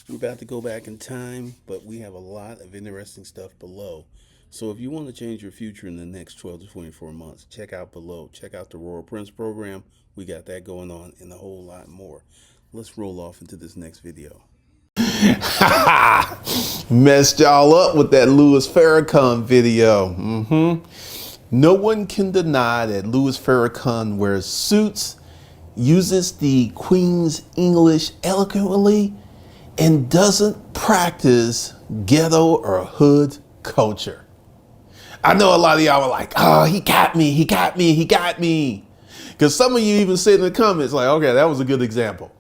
We're about to go back in time, but we have a lot of interesting stuff below. So if you want to change your future in the next 12 to 24 months, check out below. Check out the Royal Prince program. We got that going on and a whole lot more. Let's roll off into this next video. Messed y'all up with that Louis Farrakhan video. No one can deny that Louis Farrakhan wears suits, uses the Queen's English eloquently, and doesn't practice ghetto or hood culture. I know a lot of y'all are like, oh, he got me. Because some of you even said in the comments like, okay, that was a good example.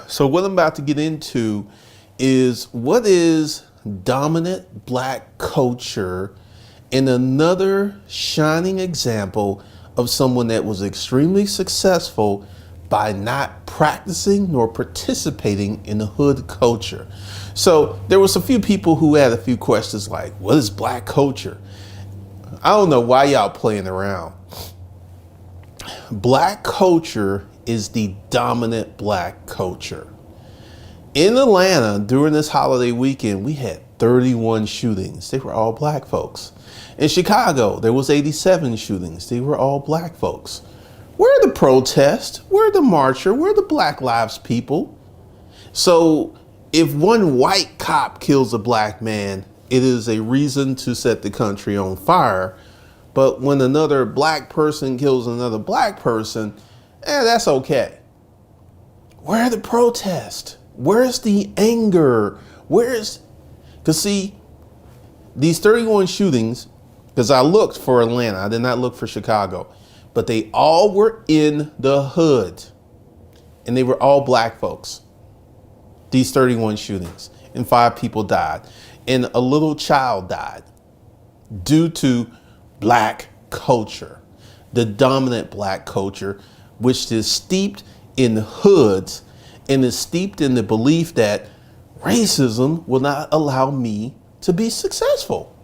So what I'm about to get into is what is dominant black culture and another shining example of someone that was extremely successful by not practicing nor participating in the hood culture. So there was a few people who had a few questions like, what is black culture? I don't know why y'all playing around. Black culture is the dominant black culture. In Atlanta, during this holiday weekend, we had 31 shootings. They were all black folks. In Chicago, there was 87 shootings. They were all black folks. Where are the protests? Where are the marcher? Where are the Black Lives people? So if one white cop kills a black man, it is a reason to set the country on fire. But when another black person kills another black person, that's okay. Where are the protests? Where's the anger? Because see, these 31 shootings, because I looked for Atlanta, I did not look for Chicago, but they all were in the hood and they were all black folks. These 31 shootings, and 5 people died and a little child died due to black culture, the dominant black culture, which is steeped in hoods and is steeped in the belief that racism will not allow me to be successful.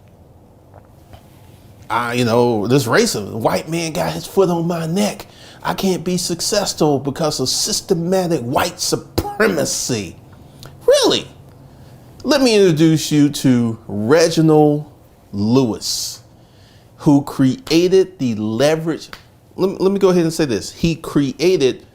This racism, white man got his foot on my neck. I can't be successful because of systematic white supremacy. Really? Let me introduce you to Reginald Lewis, who created the leverage. Let me go ahead and say this. He created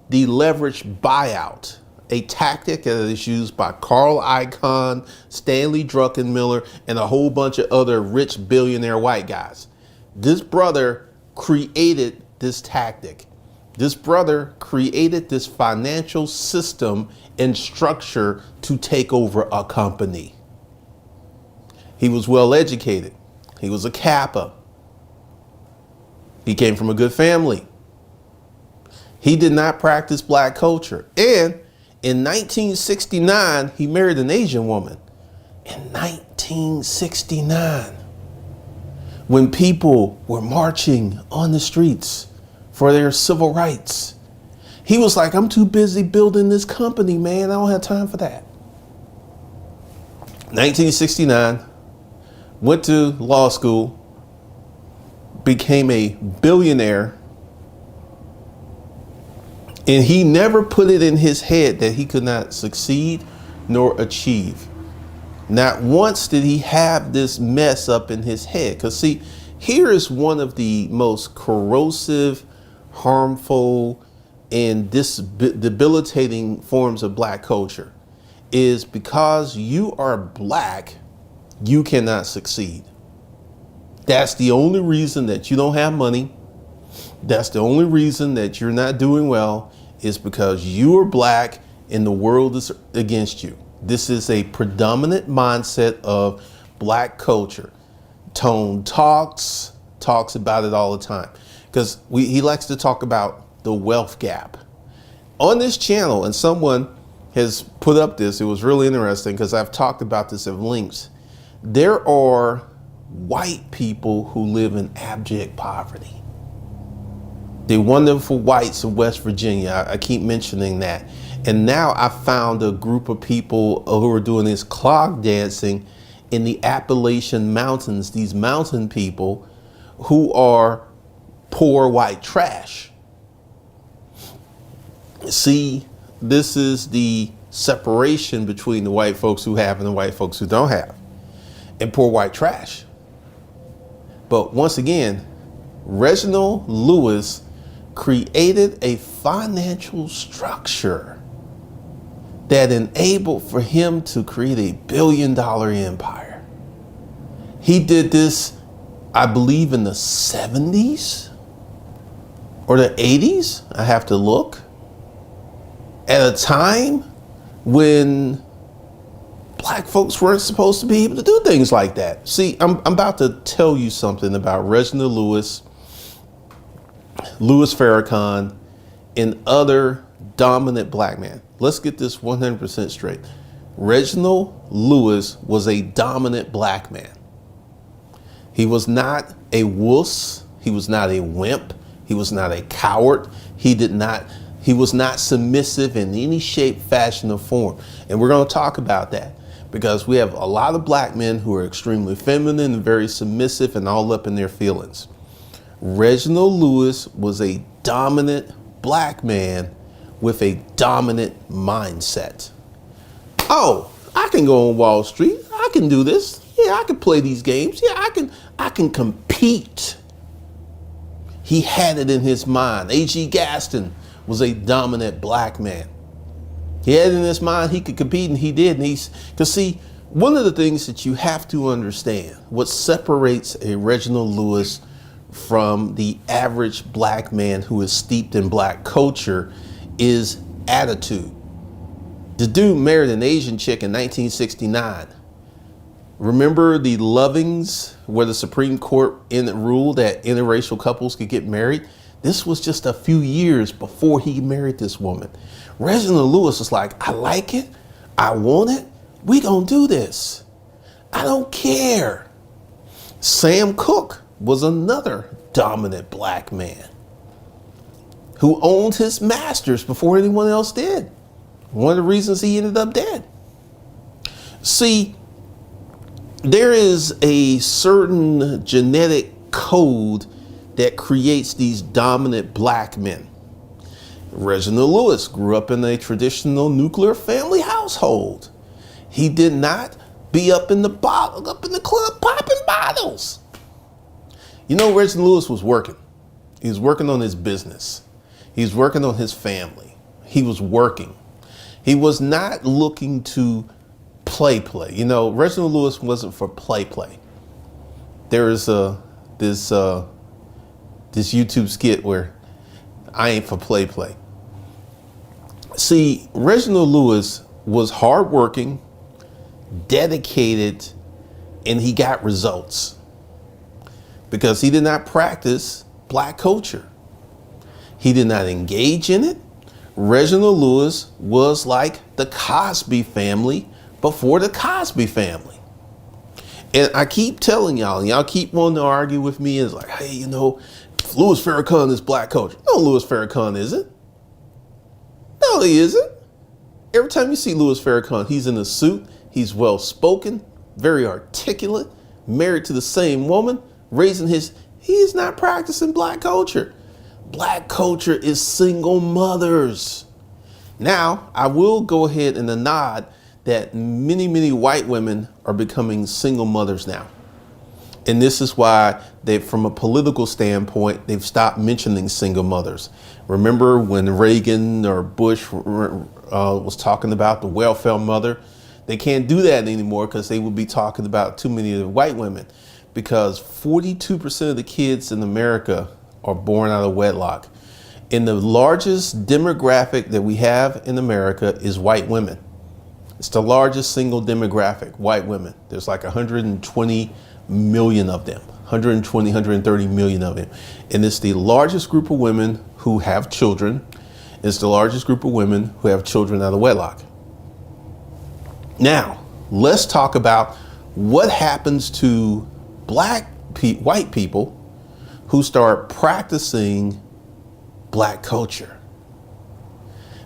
the leverage buyout, a tactic that is used by Carl Icahn, Stanley Druckenmiller, and a whole bunch of other rich billionaire white guys. This brother created this tactic. This brother created this financial system and structure to take over a company. He was well educated. He was a Kappa. He came from a good family. He did not practice black culture. And in 1969, he married an Asian woman. In 1969, when people were marching on the streets for their civil rights, he was like, I'm too busy building this company, man. I don't have time for that. 1969, went to law school, became a billionaire. And he never put it in his head that he could not succeed nor achieve. Not once did he have this mess up in his head. Because see, here is one of the most corrosive, harmful, and debilitating forms of black culture is because you are black, you cannot succeed. That's the only reason that you don't have money. That's the only reason that you're not doing well, is because you are black and the world is against you. This is a predominant mindset of black culture. Tone talks about it all the time because he likes to talk about the wealth gap. On this channel, and someone has put up this, it was really interesting because I've talked about this at links. There are white people who live in abject poverty. The wonderful whites of West Virginia, I keep mentioning that. And now I found a group of people who are doing this clog dancing in the Appalachian Mountains, these mountain people who are poor white trash. See, this is the separation between the white folks who have and the white folks who don't have, and poor white trash. But once again, Reginald Lewis created a financial structure that enabled for him to create a billion-dollar empire. He did this, I believe, in the 70s or the 80s. I have to look. At a time when black folks weren't supposed to be able to do things like that. See, I'm about to tell you something about Reginald Lewis, Louis Farrakhan, and other dominant black men. Let's get this 100% straight. Reginald Lewis was a dominant black man. He was not a wuss. He was not a wimp. He was not a coward. He was not submissive in any shape, fashion, or form. And we're going to talk about that because we have a lot of black men who are extremely feminine and very submissive and all up in their feelings. Reginald Lewis was a dominant black man with a dominant mindset. Oh, I can go on Wall Street. I can do this. Yeah, I can play these games. Yeah, I can compete. He had it in his mind. A.G. Gaston was a dominant black man. He had it in his mind he could compete, and he did. And because see, one of the things that you have to understand, what separates a Reginald Lewis from the average black man who is steeped in black culture is attitude. The dude married an Asian chick in 1969. Remember the Lovings, where the Supreme Court ruled that interracial couples could get married? This was just a few years before he married this woman. Reginald Lewis was like, I like it. I want it. We gonna do this. I don't care. Sam Cooke was another dominant black man who owned his masters before anyone else did. One of the reasons he ended up dead. See, there is a certain genetic code that creates these dominant black men. Reginald Lewis grew up in a traditional nuclear family household. He did not be up in the club popping bottles. You know, Reginald Lewis was working. He was working on his business. He was working on his family. He was working. He was not looking to play. You know, Reginald Lewis wasn't for play. There is this YouTube skit where I ain't for play. See, Reginald Lewis was hardworking, dedicated, and he got results because he did not practice black culture. He did not engage in it. Reginald Lewis was like the Cosby family before the Cosby family. And I keep telling y'all, and y'all keep wanting to argue with me, is like, hey, you know, Louis Farrakhan is black culture. No, Louis Farrakhan isn't. No, he isn't. Every time you see Louis Farrakhan, he's in a suit, he's well spoken, very articulate, married to the same woman, he's not practicing black culture. Black culture is single mothers. Now, I will go ahead and nod that many white women are becoming single mothers now. And this is why from a political standpoint, they've stopped mentioning single mothers. Remember when Reagan or Bush was talking about the welfare mother? They can't do that anymore because they would be talking about too many of the white women, because 42% of the kids in America are born out of wedlock. And the largest demographic that we have in America is white women. It's the largest single demographic, white women. There's like 120 million of them, 130 million of them. And it's the largest group of women who have children. It's the largest group of women who have children out of wedlock. Now, let's talk about what happens to white people who start practicing black culture.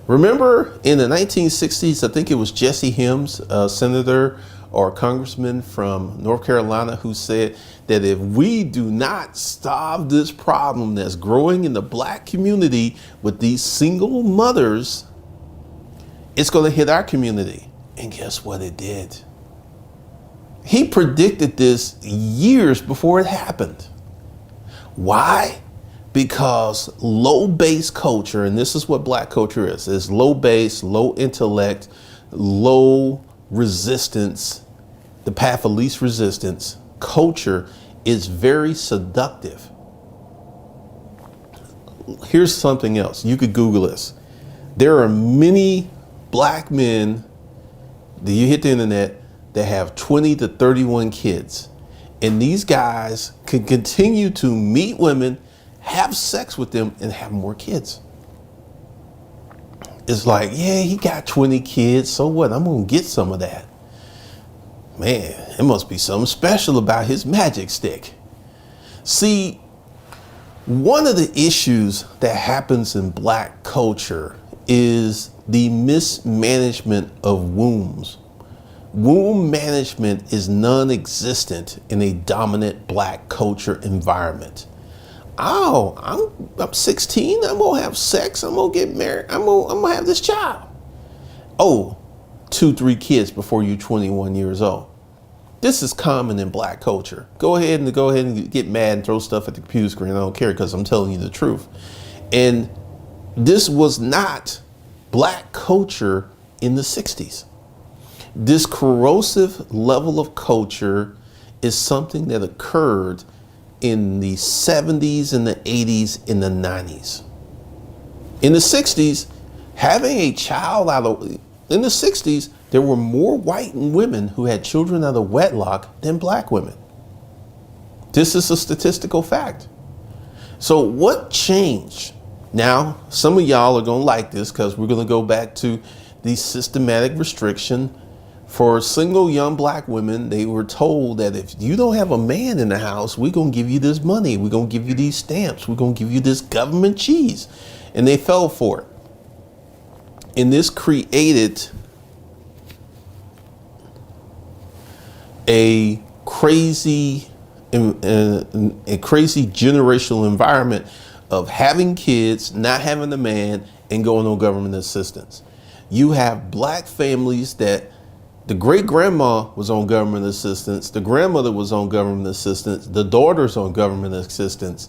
Remember in the 1960s, I think it was Jesse Helms, a senator or congressman from North Carolina, who said that if we do not stop this problem that's growing in the black community with these single mothers, It's going to hit our community. And guess what it did? He predicted this years before it happened. Why? Because low base culture, and this is what black culture is low base, low intellect, low resistance, the path of least resistance culture is very seductive. Here's something else. You could Google this. There are many black men that you hit the internet that have 20 to 31 kids. And these guys can continue to meet women, have sex with them, and have more kids. It's like, yeah, he got 20 kids. So what? I'm going to get some of that. Man, it must be something special about his magic stick. See, one of the issues that happens in black culture is the mismanagement of wombs. Womb management is non-existent in a dominant black culture environment. Oh, I'm 16. I'm gonna have sex. I'm gonna get married. I'm gonna have this child. Oh, 2-3 kids before you're 21 years old. This is common in black culture. Go ahead and get mad and throw stuff at the computer screen. I don't care, because I'm telling you the truth. And this was not black culture in the 60s. This corrosive level of culture is something that occurred in the 70s and the 80s and the 90s. In the 60s, having a child in the 60s, there were more white women who had children out of wedlock than black women. This is a statistical fact. So what changed? Now, some of y'all are gonna like this, because we're gonna go back to the systematic restriction. For single young black women, they were told that if you don't have a man in the house, we're going to give you this money. We're going to give you these stamps. We're going to give you this government cheese. And they fell for it. And this created a crazy generational environment of having kids, not having a man, and going on government assistance. You have black families that the great grandma was on government assistance. The grandmother was on government assistance. The daughter's on government assistance.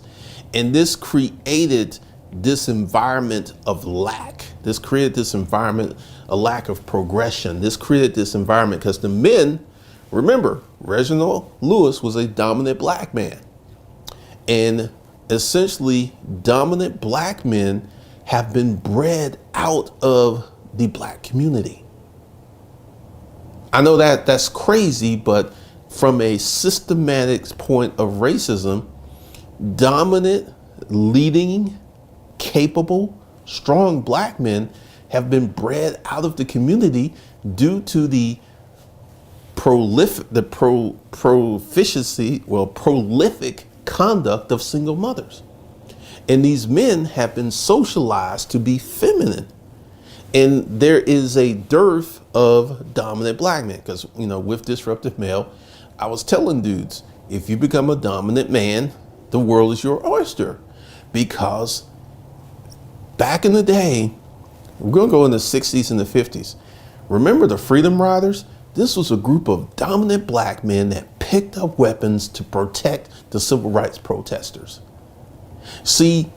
And this created this environment of lack. This created this environment, a lack of progression. This created this environment because the men, remember, Reginald Lewis was a dominant black man. And essentially, dominant black men have been bred out of the black community. I know that that's crazy, but from a systematic point of racism, dominant, leading, capable, strong black men have been bred out of the community due to the prolific conduct of single mothers. And these men have been socialized to be feminine. And there is a dearth of dominant black men because, with disruptive male, I was telling dudes, if you become a dominant man, the world is your oyster. Because back in the day, we're going to go in the 60s and the 50s. Remember the Freedom Riders? This was a group of dominant black men that picked up weapons to protect the civil rights protesters. See,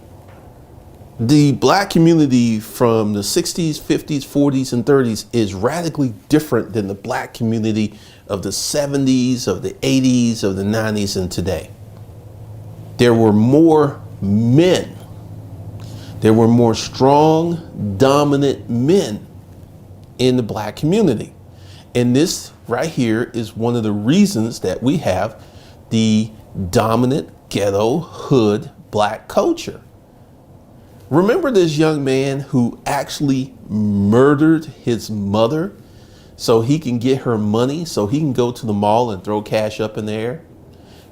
the black community from the 60s, 50s, 40s, and 30s is radically different than the black community of the 70s, of the 80s, of the 90s, and today. There were more men. There were more strong, dominant men in the black community. And this right here is one of the reasons that we have the dominant ghetto hood black culture. Remember this young man who actually murdered his mother so he can get her money, so he can go to the mall and throw cash up in the air?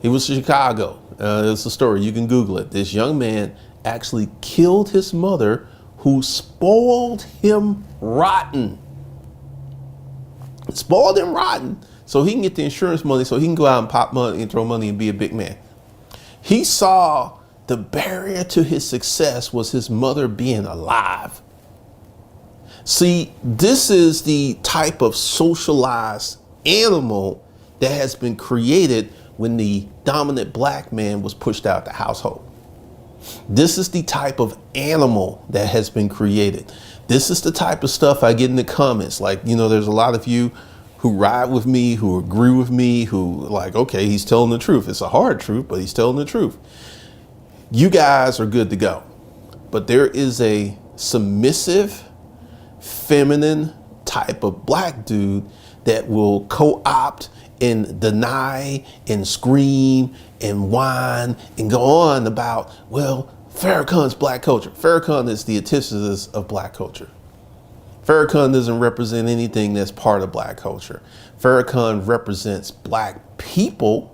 It was Chicago. It's a story. You can Google it. This young man actually killed his mother, who spoiled him rotten. Spoiled him rotten so he can get the insurance money, so he can go out and pop money and throw money and be a big man. He saw the barrier to his success was his mother being alive. See, this is the type of socialized animal that has been created when the dominant black man was pushed out the household. This is the type of animal that has been created. This is the type of stuff I get in the comments. Like, there's a lot of you who ride with me, who agree with me, who like, okay, he's telling the truth. It's a hard truth, but he's telling the truth. You guys are good to go. But there is a submissive, feminine type of black dude that will co-opt and deny and scream and whine and go on about, well, Farrakhan's black culture. Farrakhan is the antithesis of black culture. Farrakhan doesn't represent anything that's part of black culture. Farrakhan represents black people.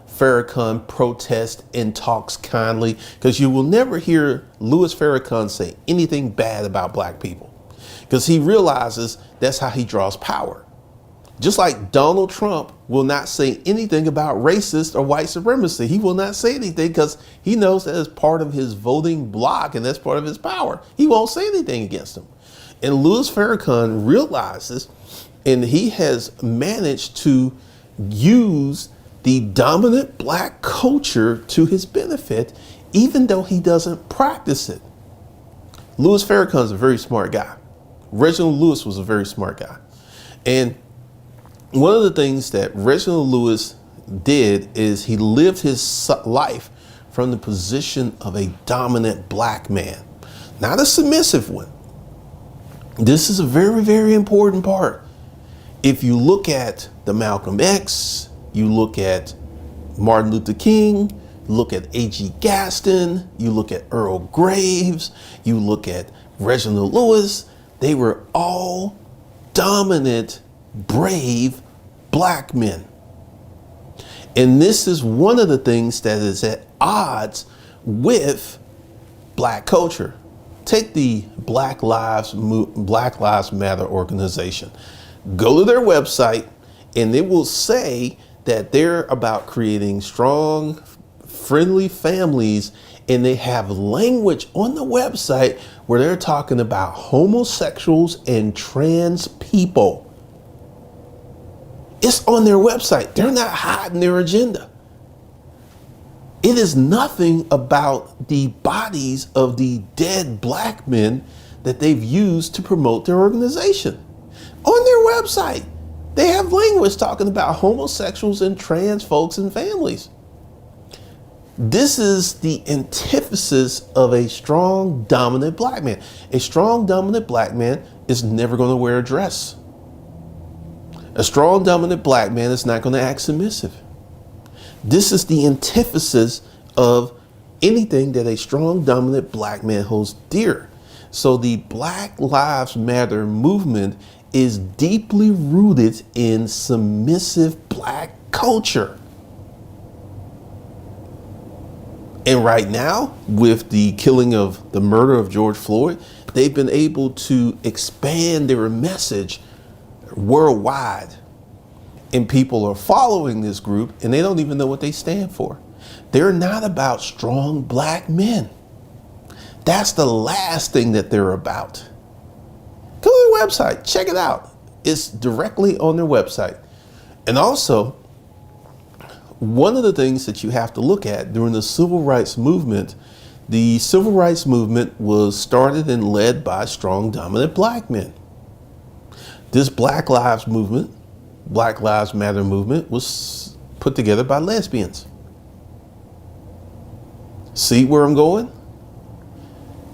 Farrakhan protests and talks kindly, because you will never hear Louis Farrakhan say anything bad about black people, because he realizes that's how he draws power. Just like Donald Trump will not say anything about racist or white supremacy. He will not say anything because he knows that is part of his voting bloc and that's part of his power. He won't say anything against them. And Louis Farrakhan realizes, and he has managed to use the dominant black culture to his benefit, even though he doesn't practice it. Louis Farrakhan is a very smart guy. Reginald Lewis was a very smart guy. And one of the things that Reginald Lewis did is he lived his life from the position of a dominant black man, not a submissive one. This is a very, very important part. If you look at the Malcolm X, you look at Martin Luther King, look at A.G. Gaston, you look at Earl Graves, you look at Reginald Lewis, they were all dominant, brave black men. And this is one of the things that is at odds with black culture. Take the Black Lives Matter organization. Go to their website and it will say that they're about creating strong, friendly families, and they have language on the website where they're talking about homosexuals and trans people. It's on their website. They're not hiding their agenda. It is nothing about the bodies of the dead black men that they've used to promote their organization. On their website, they have language talking about homosexuals and trans folks and families. This is the antithesis of a strong, dominant black man. A strong, dominant black man is never going to wear a dress. A strong, dominant black man is not going to act submissive. This is the antithesis of anything that a strong, dominant black man holds dear. So the Black Lives Matter movement is deeply rooted in submissive black culture. And right now, with the killing of the murder of George Floyd, they've been able to expand their message worldwide. And people are following this group and they don't even know what they stand for. They're not about strong black men. That's the last thing that they're about. Go to their website, check it out. It's directly on their website. And also, one of the things that you have to look at during the civil rights movement, the civil rights movement was started and led by strong, dominant black men. This Black Lives movement, Black Lives Matter movement, was put together by lesbians. See where I'm going?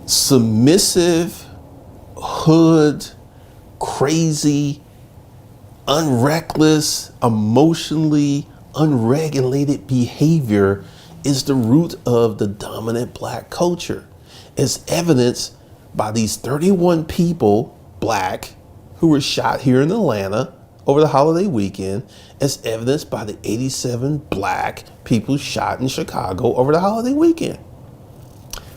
Submissive, hood, crazy, unreckless, emotionally unregulated behavior is the root of the dominant black culture, as evidenced by these 31 people, black, who were shot here in Atlanta over the holiday weekend, as evidenced by the 87 black people shot in Chicago over the holiday weekend.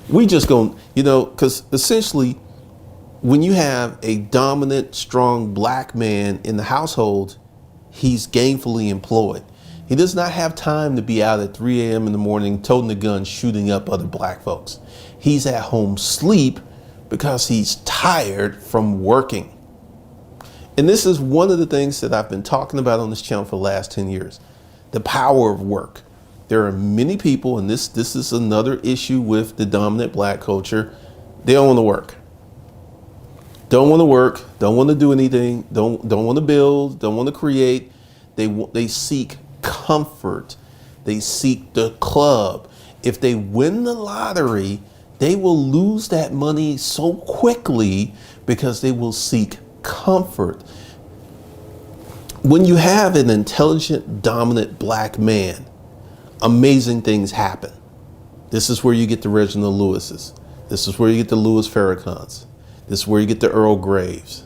We just going, because essentially when you have a dominant, strong black man in the household, he's gainfully employed. He does not have time to be out at 3 a.m. in the morning, toting a gun, shooting up other black folks. He's at home sleep, because he's tired from working. And this is one of the things that I've been talking about on this channel for the last 10 years, the power of work. There are many people, and this is another issue with the dominant black culture. They don't want to work. Don't want to work, don't want to do anything, don't want to build, don't want to create. They seek comfort. They seek the club. If they win the lottery, they will lose that money so quickly because they will seek comfort. When you have an intelligent, dominant black man, amazing things happen. This is where you get the Reginald Lewis's. This is where you get the Louis Farrakhans. This is where you get the Earl Graves.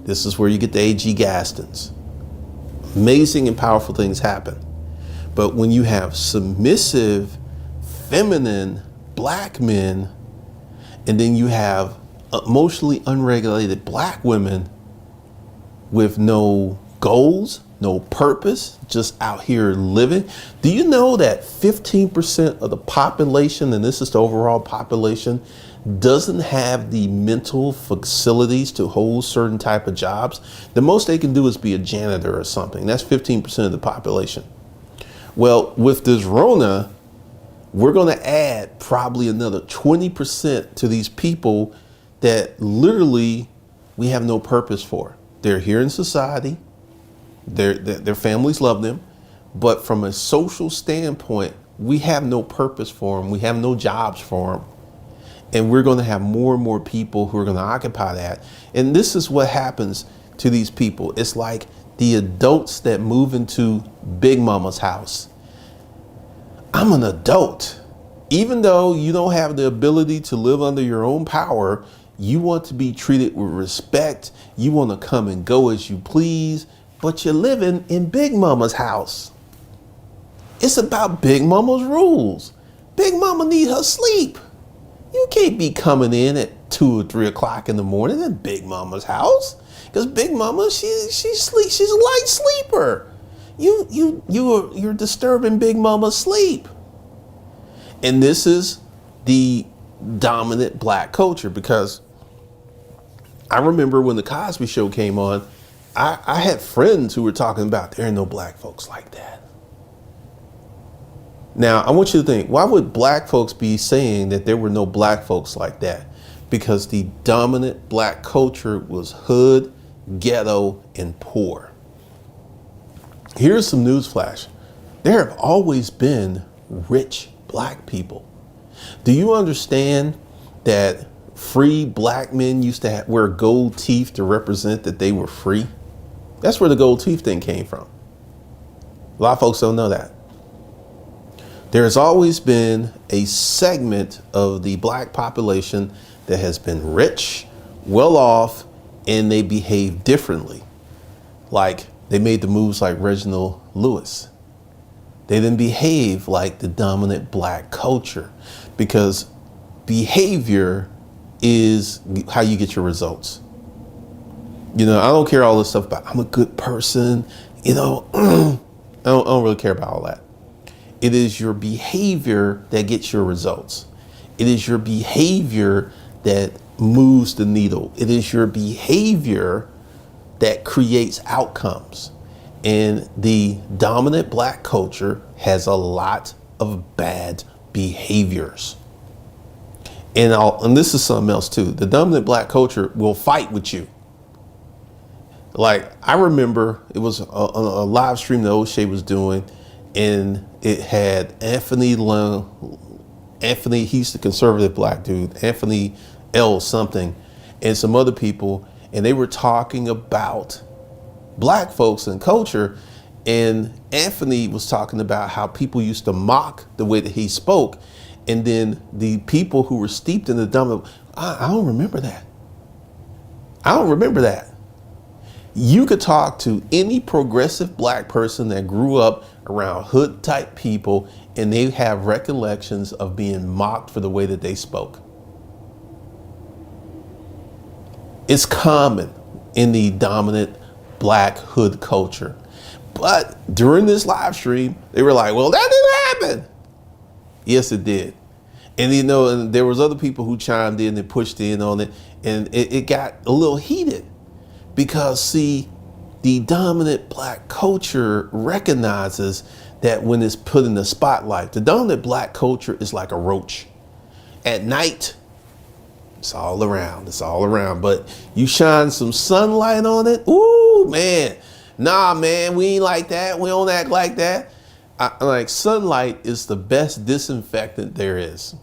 This is where you get the A.G. Gastons. Amazing and powerful things happen. But when you have submissive, feminine black men, and then you have emotionally unregulated black women with no goals, no purpose, just out here living. Do you know that 15% of the population, and this is the overall population, doesn't have the mental facilities to hold certain type of jobs? The most they can do is be a janitor or something. That's 15% of the population. Well, with this Rona, we're going to add probably another 20% to these people that literally we have no purpose for. They're here in society. Their families love them. But from a social standpoint, we have no purpose for them. We have no jobs for them. And we're going to have more and more people who are going to occupy that. And this is what happens to these people. It's like the adults that move into Big Mama's house. I'm an adult. Even though you don't have the ability to live under your own power, you want to be treated with respect. You want to come and go as you please, but you're living in Big Mama's house. It's about Big Mama's rules. Big Mama need her sleep. You can't be coming in at 2 or 3 o'clock in the morning at Big Mama's house, because Big Mama, she's a light sleeper. You're disturbing Big Mama's sleep. And this is the dominant black culture, because I remember when the Cosby Show came on, I had friends who were talking about there are no black folks like that. Now, I want you to think, why would black folks be saying that there were no black folks like that? Because the dominant black culture was hood, ghetto, and poor. Here's some newsflash. There have always been rich black people. Do you understand that free black men used to wear gold teeth to represent that they were free? That's where the gold teeth thing came from. A lot of folks don't know that. There has always been a segment of the black population that has been rich, well off, and they behave differently. Like they made the moves like Reginald Lewis. They didn't behave like the dominant black culture, because behavior is how you get your results. You know, I don't care all this stuff about I'm a good person. You know, I don't really care about all that. It is your behavior that gets your results. It is your behavior that moves the needle. It is your behavior that creates outcomes. And the dominant black culture has a lot of bad behaviors. And this is something else too. The dominant black culture will fight with you. Like, I remember it was a live stream that O'Shea was doing, and it had Anthony, he's the conservative black dude, Anthony L something, and some other people, and they were talking about black folks and culture. And Anthony was talking about how people used to mock the way that he spoke. And then the people who were steeped in the dominant, I don't remember that. I don't remember that. You could talk to any progressive black person that grew up around hood type people, and they have recollections of being mocked for the way that they spoke. It's common in the dominant black hood culture. But during this live stream, they were like, well, that didn't happen. Yes, it did. And and there was other people who chimed in and pushed in on it, and it got a little heated because, see, the dominant black culture recognizes that when it's put in the spotlight, the dominant black culture is like a roach. At night, it's all around. It's all around. But you shine some sunlight on it. Ooh, man. Nah, man, we ain't like that. We don't act like that. Like, sunlight is the best disinfectant there is.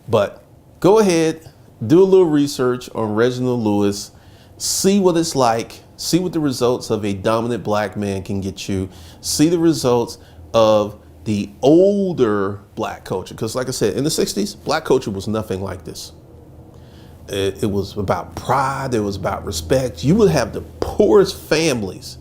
But go ahead, do a little research on Reginald Lewis, see what it's like, see what the results of a dominant black man can get you, see the results of the older black culture. Because like I said, in the 60s, black culture was nothing like this. It was about pride. It was about respect. You would have the poorest families.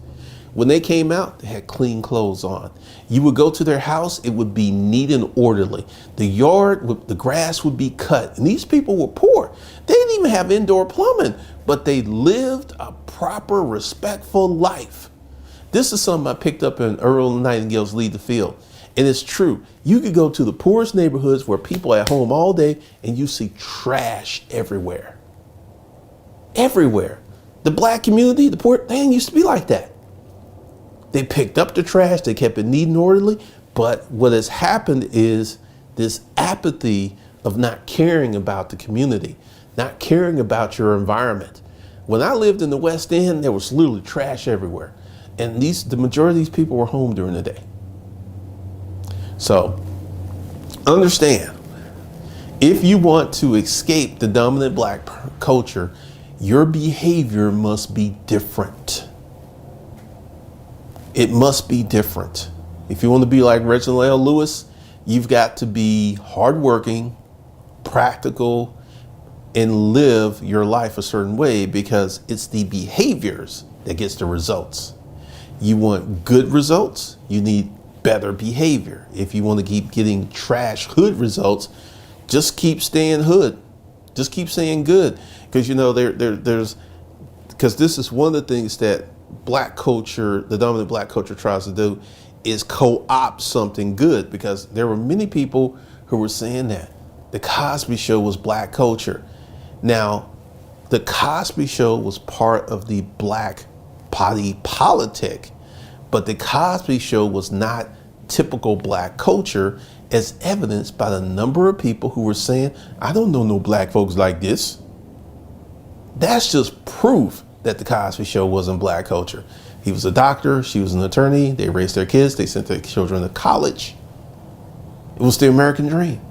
When they came out, they had clean clothes on. You would go to their house, it would be neat and orderly. The yard, the grass would be cut. And these people were poor. They didn't even have indoor plumbing, but they lived a proper, respectful life. This is something I picked up in Earl Nightingale's Lead the Field. And it's true. You could go to the poorest neighborhoods where people are at home all day and you see trash everywhere. Everywhere. The black community, the poor, they didn't used to be like that. They picked up the trash, they kept it neat and orderly, but what has happened is this apathy of not caring about the community, not caring about your environment. When I lived in the West End, there was literally trash everywhere. And the majority of these people were home during the day. So understand, if you want to escape the dominant black culture, your behavior must be different. It must be different. If you want to be like Reginald Lewis, you've got to be hardworking, practical, and live your life a certain way, because it's the behaviors that gets the results. You want good results, you need better behavior. If you want to keep getting trash hood results, just keep staying hood. Just keep saying good. Because because this is one of the things that black culture, the dominant black culture, tries to do, is co-opt something good. Because there were many people who were saying that the Cosby Show was black culture. Now, the Cosby Show was part of the black body politic, but the Cosby Show was not typical black culture, as evidenced by the number of people who were saying, I don't know no black folks like this. That's just proof that the Cosby Show wasn't black culture. He was a doctor, she was an attorney, they raised their kids, they sent their children to college. It was the American dream.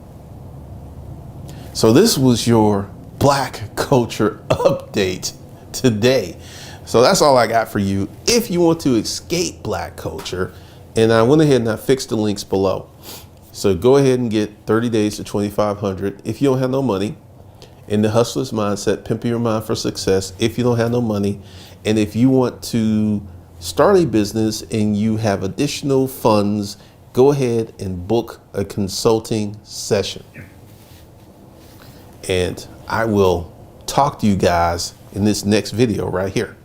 So this was your black culture update today. So that's all I got for you. If you want to escape black culture, and I went ahead and I fixed the links below. So go ahead and get 30 days to 2,500 if you don't have no money. In the Hustler's Mindset, Pimping Your Mind for Success, if you don't have no money. And if you want to start a business and you have additional funds, go ahead and book a consulting session. And I will talk to you guys in this next video right here.